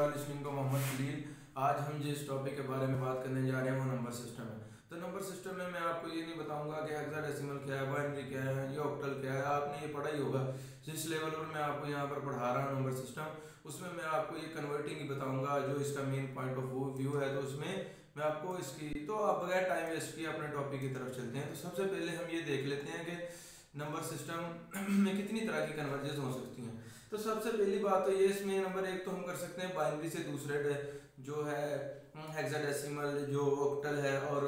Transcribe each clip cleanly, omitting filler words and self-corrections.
Are listening to Mohammed Khalil. आज हम जिस टॉपिक के बारे में बात करने जा रहे हैं वो नंबर सिस्टम है। तो नंबर सिस्टम में मैं आपको ये नहीं बताऊंगा कि हेक्साडेसिमल क्या है, बाइनरी क्या है, ये ऑक्टल क्या है। आपने ये पढ़ा ही होगा। जिस लेवल पर मैं आपको यहाँ पर पढ़ा रहा हूँ नंबर सिस्टम, उसमें मैं आपको ये कन्वर्टिंग ही बताऊंगा जो इसका मेन पॉइंट ऑफ व्यू है। तो उसमें मैं आपको इसकी, तो आप बगैर टाइम वेस्ट किए अपने टॉपिक की तरफ चलते हैं। तो सबसे पहले हम ये देख लेते हैं कि नंबर सिस्टम में कितनी तरह की कन्वर्जेंस हो सकती हैं। तो सबसे पहली बात तो ये, इसमें नंबर एक तो हम कर सकते हैं बाइनरी से दूसरे जो है हेक्साडेसिमल जो ऑक्टल है, और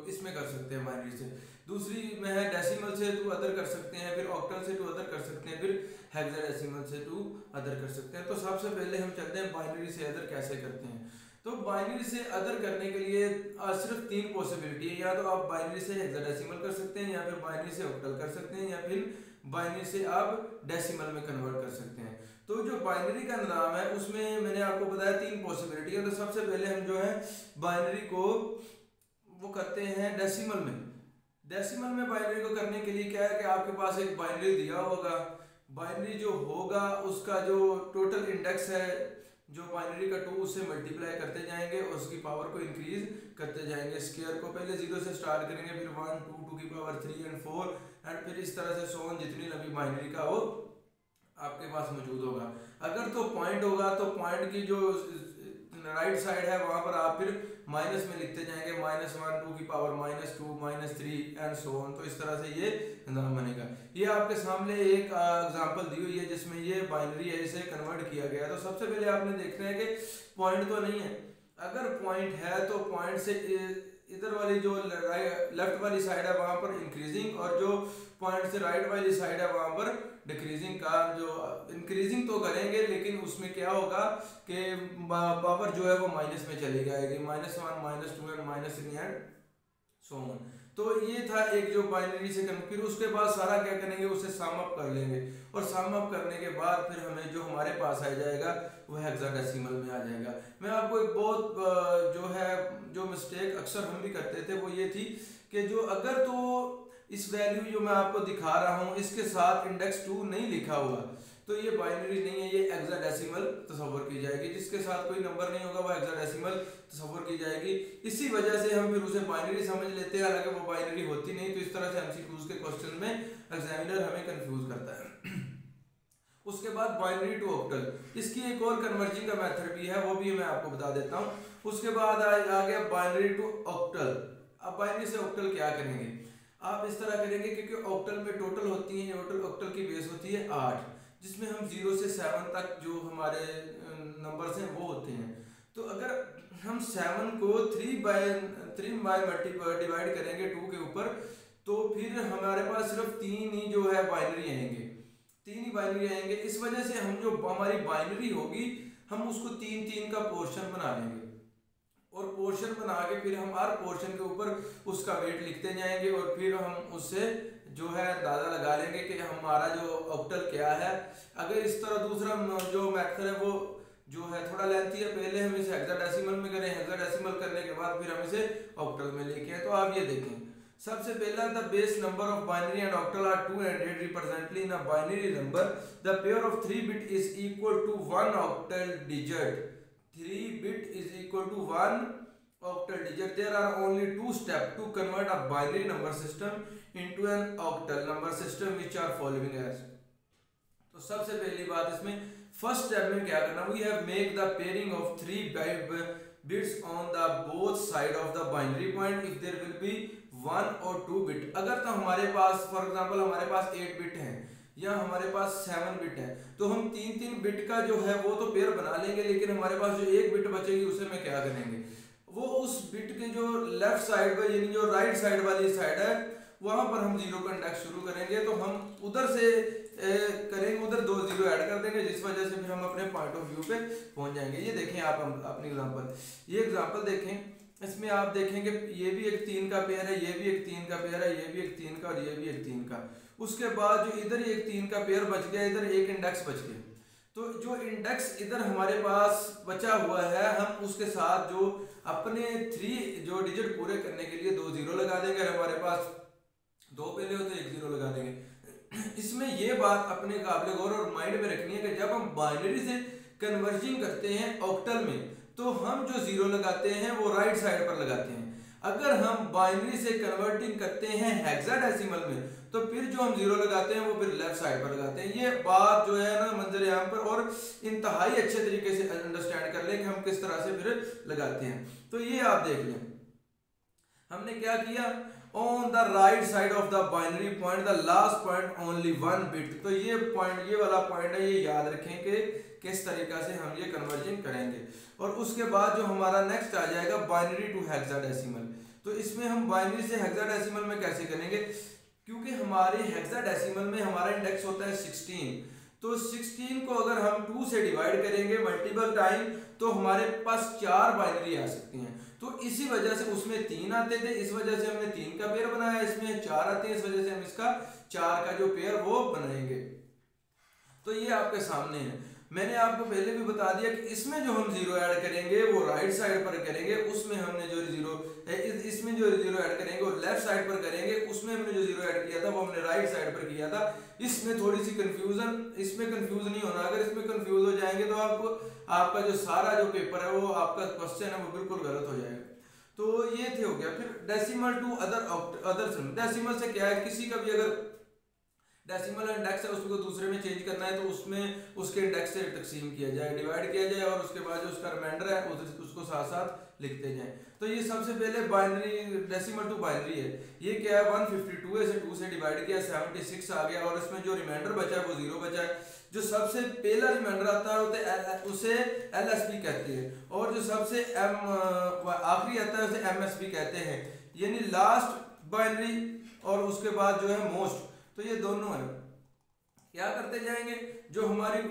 इसमें कर सकते हैं बाइनरी से। दूसरी में है डेसिमल से टू अदर कर सकते हैं, फिर ऑक्टल से टू अदर कर सकते हैं, फिर हेक्साडेसिमल से टू अदर कर सकते हैं। तो सबसे पहले हम चलते हैं बाइनरी से अदर कैसे करते हैं। तो बाइनरी से अदर करने के लिए सिर्फ तीन पॉसिबिलिटी है। या तो आप बाइनरी से हेक्साडेसिमल कर सकते हैं, या फिर बाइनरी से ऑक्टल कर सकते हैं, या फिर बाइनरी से आप डेसिमल में कन्वर्ट कर सकते हैं। तो जो बाइनरी का नाम है उसमें मैंने आपको बताया तीन पॉसिबिलिटी है। तो सबसे पहले हम जो है बाइनरी को वो करते हैं डेसिमल में। डेसिमल में बाइनरी को करने के लिए क्या है कि आपके पास एक बाइनरी दिया होगा। बाइनरी जो होगा उसका जो टोटल इंडेक्स है, जो बाइनरी का 2 उससे मल्टीप्लाई करते जाएंगे और उसकी पावर को इंक्रीज करते जाएंगे। स्क्वायर को पहले 0 से स्टार्ट करेंगे, फिर 1 2 2 की पावर 3 एंड 4 एंड फिर इस तरह से सोन जितनी लंबी बाइनरी का हो आपके पास मौजूद होगा। अगर तो पॉइंट होगा तो पॉइंट की जो राइट साइड है वहां पर आप फिर माइनस में लिखते जाएंगे, -1 2 की पावर -2 -3 एंड सो ऑन। तो इस तरह से ये नाम बनेगा। ये आपके सामने एक एग्जांपल दी हुई है जिसमें ये बाइनरी है, इसे कन्वर्ट किया गया। तो सबसे पहले आपने देखना है कि पॉइंट तो नहीं है। अगर पॉइंट है तो पॉइंट से इधर वाली जो लेफ्ट वाली साइड है वहां पर इंक्रीजिंग, और जो पॉइंट से राइट वाली साइड है वहां पर डिक्रीजिंग का जो इंक्रीजिंग तो करेंगे, लेकिन उसमें क्या होगा कि पावर जो है वो माइनस में चली जाएगी, -1 -2 एंड -3 एंड सो ऑन। तो ये था एक जो बाइनरी से फिर उसके बाद सारा क्या करेंगे, उसे सम अप कर लेंगे, और सम अप करने के बाद फिर हमें जो हमारे पास आ जाएगा वो हेक्साडेसिमल में आ जाएगा। मैं आपको एक बहुत जो है जो मिस्टेक अक्सर हम भी करते थे वो ये थी कि जो अगर तो इस वैल्यू जो मैं आपको दिखा रहा हूँ इसके साथ इंडेक्स 2 नहीं लिखा हुआ तो ये बाइनरी नहीं है, ये हेक्साडेसिमल तस्वर की जाएगी। जिसके साथ कोई नंबर नहीं होगा वो हेक्साडेसिमल तस्वर की जाएगी। इसी वजह से हम फिर उसे बाइनरी समझ लेते हैं, हालांकि वो बाइनरी होती नहीं। तो इस तरह से एमसीक्यूज के क्वेश्चन में एग्जामिनर हमें कंफ्यूज करता है। उसके बाद बाइनरी टू ऑक्टल, इसकी एक और कन्वर्जिंग का मेथड भी है, वो भी मैं आपको बता देता हूँ। उसके बाद आ गया बाइनरी टू ऑक्टल। अब बाइनरी से ऑक्टल क्या करेंगे, आप इस तरह करेंगे क्योंकि ऑक्टल में टोटल होती है, ऑक्टल की बेस होती है 8, जिसमें हम 0 से 7 तक जो हमारे नंबर्स हैं वो होते हैं। तो अगर हम 7 को 3 बाय डिवाइड करेंगे 2 के ऊपर, तो फिर हमारे पास सिर्फ 3 ही जो है बाइनरी आएंगे, 3 ही बाइनरी आएंगे। इस वजह से हम जो हमारी बाइनरी होगी हम उसको 3 का पोर्शन बना लेंगे, और पोर्शन बना के फिर हम हर पोर्शन के ऊपर उसका वेट लिखते जाएंगे, और फिर हम उससे जो है अंदाजा लगा लेंगे कि हमारा जो ऑक्टल क्या है। अगर इस तरह दूसरा जो मेथड है वो जो है थोड़ा लेंथी है, पहले हम इसे हेक्साडेसिमल में करें, हेक्साडेसिमल करने के बाद फिर हम इसे ऑक्टल में लेके आए। तो आप ये देखें, सबसे पहला the base number of binary and octal are 2 and 8 रिप्रेजेंटली in a binary number the pair of 3 bit is equal to 1 octal digit. 3 bit is equal to 1 octal digit. There are only 2 steps to convert a binary number system into an octal number system which are following as. तो सबसे पहली बात इसमें first step में क्या करना, we have make the pairing of 3 bits on the both side of the binary point if there will be 1 or 2 bit. अगर तो हमारे पास फॉर एग्जांपल हमारे पास 8 बिट है या हमारे पास 7 बिट है, तो हम 3 बिट का जो है वो तो पेयर बना लेंगे, लेकिन हमारे पास जो 1 बिट बचेगी उसे में क्या करेंगे, वो उस बिट के जो लेफ्ट साइड पर यानी जो राइट साइड वाली साइड है वहां पर हम 0 का इंडेक्स शुरू करेंगे। तो हम उधर से करेंगे, उधर 2 0 ऐड कर देंगे, जिस वजह से फिर हम अपने पॉइंट ऑफ व्यू पे पहुंच जाएंगे। ये देखें आप अपनी एग्जांपल, ये एग्जांपल देखें, इसमें आप देखेंगे ये भी एक 3 का पेयर है, ये भी एक 3 का पेयर है, ये भी एक 3 का और ये भी एक 3 का। उसके बाद जो इधर एक 3 का पेयर बच गया, इधर एक इंडेक्स बच गया। तो जो इंडेक्स इधर हमारे पास बचा हुआ है हम उसके साथ जो अपने 3 जो डिजिट पूरे करने के लिए 2 0 लगा देंगे। अगर हमारे पास 2 पहले हो तो 1 0 लगा देंगे। इसमें ये बात अपने काबिल गौर और माइंड में रखनी है कि जब हम बाइनरी से कन्वर्जिंग करते हैं ऑक्टल में, तो हम जो जीरो लगाते हैं वो राइट साइड पर लगाते हैं। अगर हम बाइनरी से कन्वर्टिंग करते हैं हेक्साडेसिमल में, तो फिर जो हम जीरो लगाते हैं वो फिर लेफ्ट साइड पर लगाते हैं। ये बात जो है ना मंजर आम पर और इंतहाई अच्छे तरीके से अंडरस्टैंड कर लें कि हम किस तरह से फिर लगाते हैं। तो ये आप देख लें, हमने क्या किया, on the right side of the binary point the last point only 1 bit. तो ये पॉइंट, ये वाला पॉइंट है, ये याद रखें कि किस तरीका से हम ये कन्वर्जन करेंगे। और उसके बाद जो हमारा नेक्स्ट आ जाएगा बाइनरी टू हेक्साडेसिमल। तो इसमें हम बाइनरी से हेक्साडेसिमल में कैसे करेंगे, क्योंकि हमारे हेक्साडेसिमल में हमारा इंडेक्स होता है 16, तो 16 को अगर हम 2 से डिवाइड करेंगे मल्टीपल टाइम, तो हमारे पास 4 बाइनरी आ सकती हैं। तो इसी वजह से उसमें 3 आते थे, इस वजह से हमने 3 का पेयर बनाया, इसमें 4 आते हैं, इस वजह से हम इसका 4 का जो पेयर वो बनाएंगे। तो ये आपके सामने है। मैंने आपको पहले भी बता दिया कि इसमें जो हम जीरो ऐड करेंगे वो राइट साइड पर करेंगे, उसमें हमने जो जीरो इसमें जो जीरो ऐड करेंगे वो लेफ्ट साइड पर करेंगे, उसमें हमने जो जीरो ऐड किया था वो हमने राइट साइड पर किया था। इसमें थोड़ी सी कंफ्यूजन, इसमें कंफ्यूज नहीं होना। अगर इसमें कंफ्यूज हो जाएंगे तो आपको आपका जो सारा जो पेपर है वो आपका क्वेश्चन है वो बिल्कुल गलत हो जाएगा। तो ये थे हो गया। फिर डेसिमल टू अदर डेसिमल से क्या है, किसी का भी अगर डेसिमल इंडेक्स है उसको दूसरे में चेंज करना है तो उसमें उसके इंडेक्स से तकसीम किया जाए, डिवाइड किया जाए, और उसके बाद जो उसका रिमाइंडर है उसको साथ साथ लिखते जाएं। तो ये सबसे पहले बाइनरी डेसिमल टू बाइनरी है। ये क्या है, 152 है, 2 से डिवाइड किया 76 आ गया, और इसमें जो रिमाइंडर बचा है वो 0 बचा है। जो सबसे पहला रिमाइंडर आता है उसे LSB कहते हैं, और जो सबसे आखिरी आता है उसे MSB कहते हैं, यानी लास्ट बाइनरी और उसके बाद जो है मोस्ट। तो ये दोनों है। क्या करते जाएंगे, जो हमारी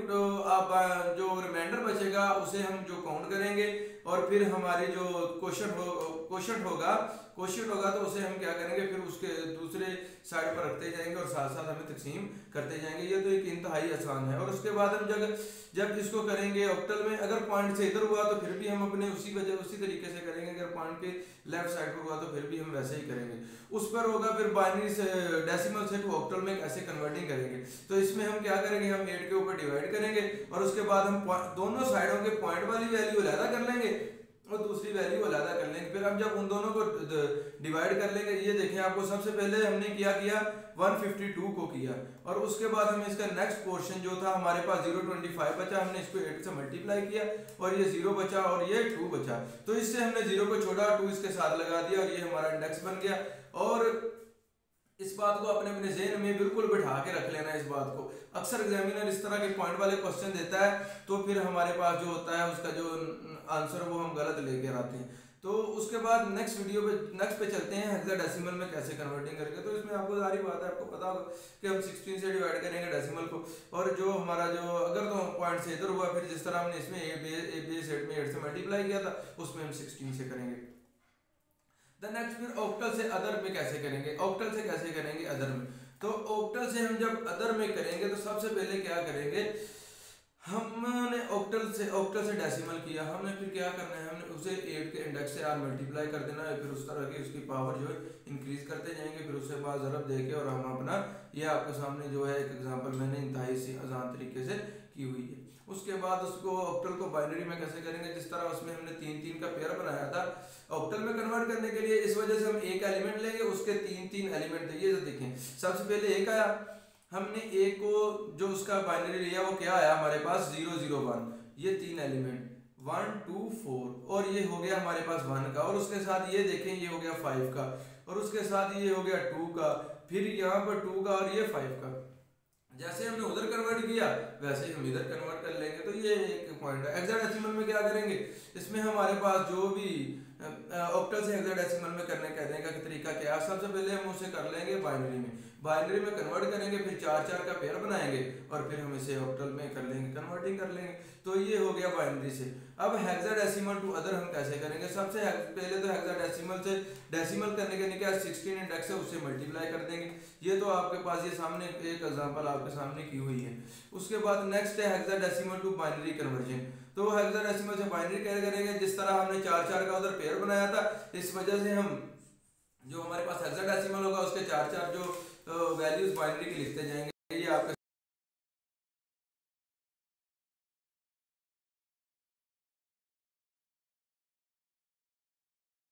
जो रिमाइंडर बचेगा उसे हम जो काउंट करेंगे, और फिर हमारी जो क्वोशंट होगा तो उसे हम क्या करेंगे, फिर उसके दूसरे साइड पर रखते जाएंगे और साथ साथ हमें तकसीम करते जाएंगे। ये तो एक इंतहाई आसान है। और उसके बाद हम जब इसको करेंगे ऑक्टल में, अगर पॉइंट से इधर हुआ तो फिर भी हम अपने उसी तरीके से करेंगे, अगर पॉइंट के लेफ्ट साइड पर हुआ तो फिर भी हम वैसे ही करेंगे। उस पर होगा फिर बाइनरी से डेसिमल से टू ऑक्टल में कैसे कन्वर्टिंग करेंगे। तो इसमें हम क्या करेंगे, हम 8 के ऊपर डिवाइड करेंगे, और उसके बाद हम दोनों साइडों के पॉइंट वाली वैल्यू अलग कर लेंगे और दूसरी वैल्यू अलग कर लेंगे। फिर हम जब उन दोनों को डिवाइड कर लेंगे, ये देखें आपको सबसे पहले हमने क्या किया, 152 को किया, और उसके बाद हमें इसका नेक्स्ट पोर्शन जो था हमारे पास 025 बचा, हमने इसको 8 से मल्टीप्लाई किया और ये 0 बचा और ये 2 बचा। तो इससे हमने 0 को छोड़ा, 2 इसके साथ लगा दिया और ये हमारा इंडेक्स बन गया। और इस बात को अपने ज़हन में बिल्कुल बिठा के रख लेना। इस बात को अक्सर एग्जामिनर इस तरह के पॉइंट वाले क्वेश्चन देता है, तो फिर हमारे पास जो होता है उसका जो आंसर वो हम गलत लेकर आते हैं। तो उसके बाद नेक्स्ट पे चलते हैं हेक्साडेसिमल में कैसे कन्वर्टिंग करके। तो इसमें आपको सारी बात है, आपको पता होगा कि हम 16 से डिवाइड करेंगे डेसिमल को, और जो हमारा जो अगर तो पॉइंट से इधर हुआ, फिर जिस तरह हमने इसमें ए सेट में 8 से मल्टीप्लाई किया था उसमें हम 16 से करेंगे। नेक्स्ट फिर ऑक्टल से अदर में कैसे करेंगे, ऑक्टल से कैसे करेंगे अदर में। तो ऑक्टल से हम जब अदर में करेंगे तो सबसे पहले क्या करेंगे, हमने ऑक्टल से डेसिमल किया, हमने फिर क्या करना है, हमने उसे 8 के इंडेक्स से मल्टीप्लाई कर देना है, फिर उस तरह की उसकी पावर जो है इंक्रीज करते जाएंगे, फिर उसके बाद ज़रब देके और हम अपना ये आपके सामने जो है एक एग्जांपल मैंने इंतहाई से आसान तरीके से की हुई है। उसके बाद उसको ऑक्टल को बाइनरी में कैसे करेंगे, जिस तरह उसमें हमने 3-3 का पेयर बनाया था ऑक्टल में कन्वर्ट करने के लिए, इस वजह से हम एक एलिमेंट लेंगे, उसके 3-3 एलिमेंट थे। ये देखें, सबसे पहले एक आया, हमने एक को जो उसका बाइनरी लिया वो क्या आया हमारे पास 0 0 1, ये 3 एलिमेंट 1 2 4, और ये हो गया हमारे पास 1 का, और उसके साथ ये देखें ये हो गया 5 का, और उसके साथ ये हो गया 2 का, फिर यहाँ पर 2 का और ये 5 का। जैसे हमने उधर कन्वर्ट किया वैसे ही हम इधर कन्वर्ट कर लेंगे। तो ये एक पॉइंट है। हेक्साडेसिमल में क्या करेंगे, इसमें हमारे पास जो भी ऑक्टल से हेक्साडेसिमल में करने का तरीका क्या है, सबसे पहले हम उसे कर लेंगे बाइनरी में कन्वर्ट करेंगे, फिर 4-4 का पेयर बनाएंगे और फिर हम इसे ऑक्टल में कर लेंगे, कन्वर्टिंग कर लेंगे। तो ये हो गया बाइनरी से। अब हेक्साडेसिमल टू अदर हम कैसे करेंगे, सबसे पहले तो हेक्साडेसिमल से डेसिमल करने के क्या 16 इंडेक्स है उससे मल्टीप्लाई कर देंगे। ये तो आपके पास ये सामने एक एग्जांपल आपके सामने की हुई है। उसके बाद नेक्स्ट है हेक्साडेसिमल टू बाइनरी कन्वर्जन। तो हेक्साडेसिमल से बाइनरी कैसे करेंगे, जिस तरह हमने 4-4 का उधर पेयर बनाया था, इस वजह से हम जो हमारे पास हेक्साडेसिमल होगा उसके 4-4 जो वैल्यूज बाइनरी की लिखते जाएंगे। ये आपके